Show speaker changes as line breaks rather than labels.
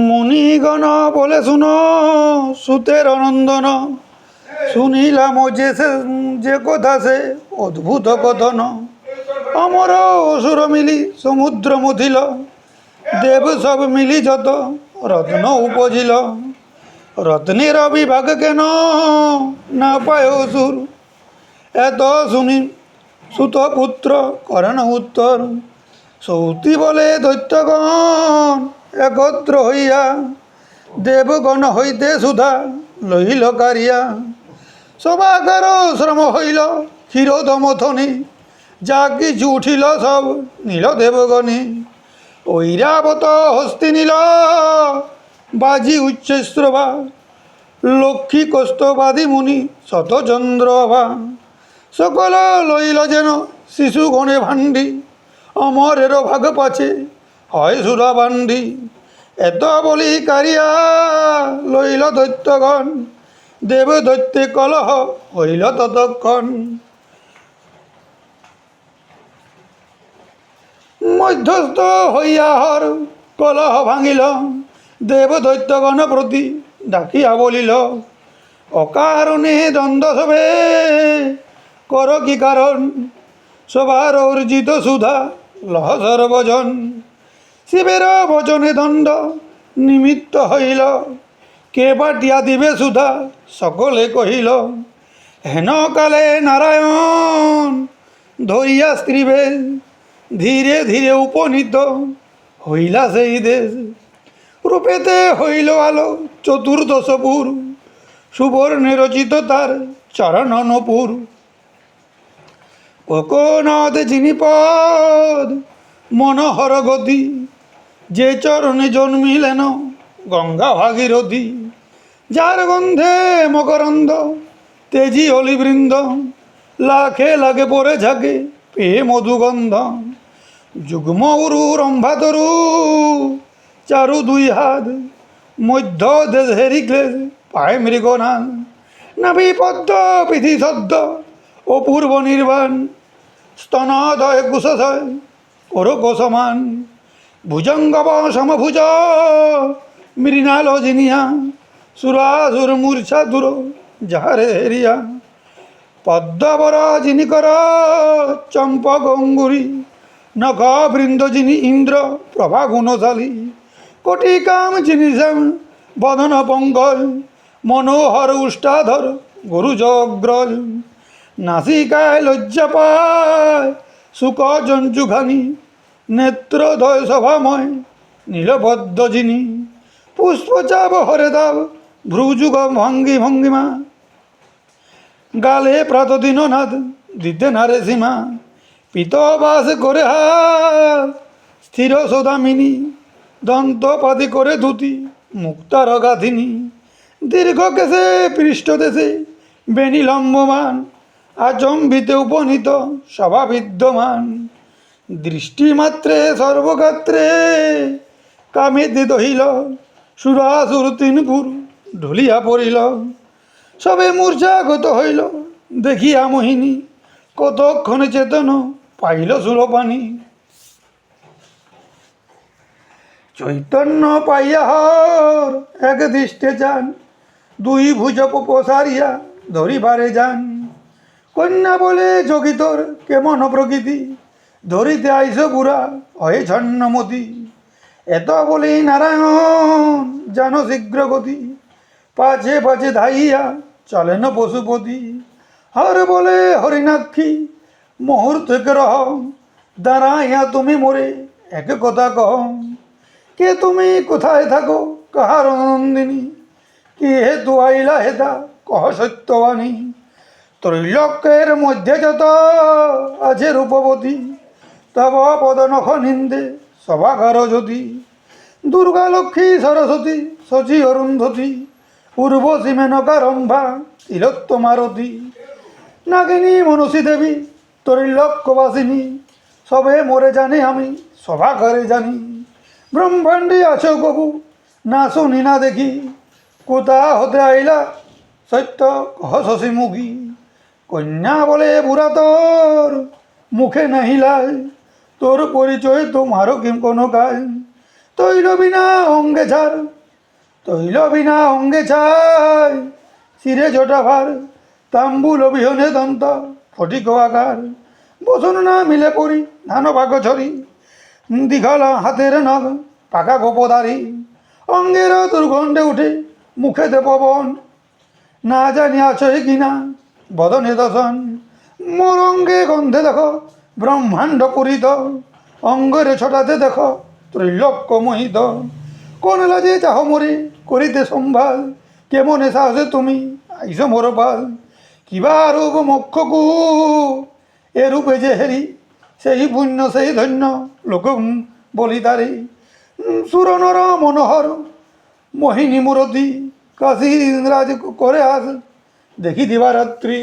মুনিগণ বলে শুনো সুতের নন্দন, শুনিলাম যে কথা সে অদ্ভুত কথন। অমর অসুর মিলি সমুদ্র মথিল, দেব সব মিলি যত রত্ন উপজিল। রত্নের বিভাগ কেন না পায় অসুর, এত শুনি সুতপুত্র করেন উত্তর। সৌতি বলে দৈত্যগণ একত্র হইয়া, দেবগণ হইতে সুধা লইল কারিয়া। সবাকার শ্রম হইল ক্ষীরোদমথনে, যা কিছু উঠিল সব নীল দেবগণে। ঐরাবত হস্তি নীল বাজি উচ্চশ্রবা, লক্ষ্মী কস্তবাদী মুনি শতচন্দ্রভা। সকল লইল যেন শিশু গণে ভাণ্ডি, অমরের ভাগ পাছে হয় সুরাবান্ডি। এত বলি কারিয়া লইল দৈত্যগণ, দেব দৈত্যে কলহ হইল ততক্ষণ। মধ্যস্থ হইয়া হর কলহ ভাঙিল, দেব দৈত্যগণ প্রতি ডাকিয়া বলিল। অকারণে দ্বন্দ্ব সবে কর কি কারণ, সবার অর্জিত সুধা লহ সর্বজন। শিবের বচনে দণ্ড নিমিত্ত হইল, কে বাটিয়া দিবে সুধা সকলে কহিল। হেন কালে নারায়ণ ধরিয়া স্ত্রীবেশ, ধীরে ধীরে উপনীত হইলা সেই দেশ। রূপেতে হইল আলো চতুর্দশপুর, সুবর্ণে রচিত তার চরণনপুর। কোকোনদ যিনি পদ মনোহর গতি, যে চরণে জন্মিলেন গঙ্গা ভাগীরথী। যার গন্ধে মকরন্দ তেজি অলিবৃন্দ, লাখে লাগে পরে ঝাঁকে পেয়ে মধুগন্ধ। যুগ্ম উরু রম্ভাতরু চারু দুই হাত, মধ্য দেশ হেরিক্লেশ পায় মৃগনাথ। নাভি পদ্ম পিধি সদ্য অপূর্ব নির্বাণ, স্তনদয় কুশয় ওরক সমান। ভুজঙ্গব সমভুজ মৃণাল জিনিয়া, সুরাসুর মূর্ছা দূর যাহারে হেরিয়া। পদ্মবর যিনি কর চম্পক অঙ্গুরী, নখ বৃন্দ যিনি ইন্দ্র প্রভা গুণশালী। কোটি কাম যিনি শ্যাম বদন পঙ্কজ, মনোহর উষ্টাধর গুরুজ অগ্রজ। নাসিকায় লজ্জা পায় শুক জঞ্জুখানি, নেত্রদয় সভাময় নীলবদ্ধ যিনি। পুষ্পচাপ হরে দাব ভ্রুযুগ ভঙ্গিমা, গালে প্রাতদিন নাদ দিতে নারে সীমা। পিতবাস করে হাত স্থির সদামিনী, দন্তপাতি করে ধুতি মুক্তার গাথিনী। দীর্ঘ কেশে পৃষ্ঠ দেশে বেণী লম্বমান, আচম্বিতে উপনীত সভা বিদ্যমান। দৃষ্টিমাত্রে সর্বগাত্রে কামেতে দহিল, সুরাসুর তিনপুর ঢুলিয়া পড়িল। সবে মূর্ছাগত হইল দেখিয়া মোহিনী, কতক্ষণে চেতন পাইল সুরপানি। চৈতন্য পাইয়া হর এক দৃষ্টে যান, দুই ভুজ প্রসারিয়া ধরিবারে যান। কন্যা বলে যোগী তোর কেমন প্রকৃতি, ধরিতে আইস বুড়া হয়ে ছন্নমতি। এত বলি নারায়ণ জানো শীঘ্র গতি, পাছে পাছে ধাইয়া চলেন পশুপতি। হর বলে হরিণাক্ষী মুহূর্তকে রহ, দাঁড়াইয়া তুমি মোরে এক কথা কহ। কে তুমি কোথায় থাকো কাহার নন্দিনী, কি হেতু আইলা হেতা কহ সত্যবাণী। ত্রৈলোক্যের মধ্যে যত আছে রূপবতী, তব পদনখ নিন্দে সভাকার জ্যোতি। দুর্গা লক্ষ্মী সরস্বতী শচী অরুন্ধতী, উর্বশী মেনকা রম্ভা তিলোত্তমারতী। নাগিনী মনসী দেবী ত্রৈলোক্যবাসিনী, সবে মোরে জানে আমি সভাকারে জানি। ব্রহ্মাণ্ডে আছো কবু না শুনি না দেখি, কোথা হতে আইলা সত্য কহ শশীমুখী। কন্যা বলে বুড়া তোর মুখে নাহিলায়, তোর পরিচয় তোমারও কি কোনো কাজ। তৈল বিনা অঙ্গে ঝাড়, তৈল বিনা অঙ্গে ছাই, শিরে জটা ভার, তাম্বুল অবিহনে দন্ত ফটিক আকার, বসন না মিলে পড়ি ধান ভাগ ছড়ি, দীঘালা হাতের নখ পাকা গোপদারি, অঙ্গের দুর্গন্ধে উঠে মুখেতে পবন, না জানি আছোই কিনা বদনে দশন, মোর অঙ্গে গন্ধে দেখো ব্রহ্মাণ্ড পুরিত, অঙ্গরে ছটাতে দেখো ত্রৈলোক্য মোহিত, কোন লাজে চাহ মরে করিতে সম্ভাল, কেমনে সাহসে তুমি আইস মোর পাল, কিবা রূপ মক্ষকু এ রূপে যে হেরি, সেই পুণ্য সেই ধন্য লোক বলি তারে, সুরনর মনোহর মোহিনী মূরতি, কাশী রাজ করে আস দেখি দিবারাত্রি।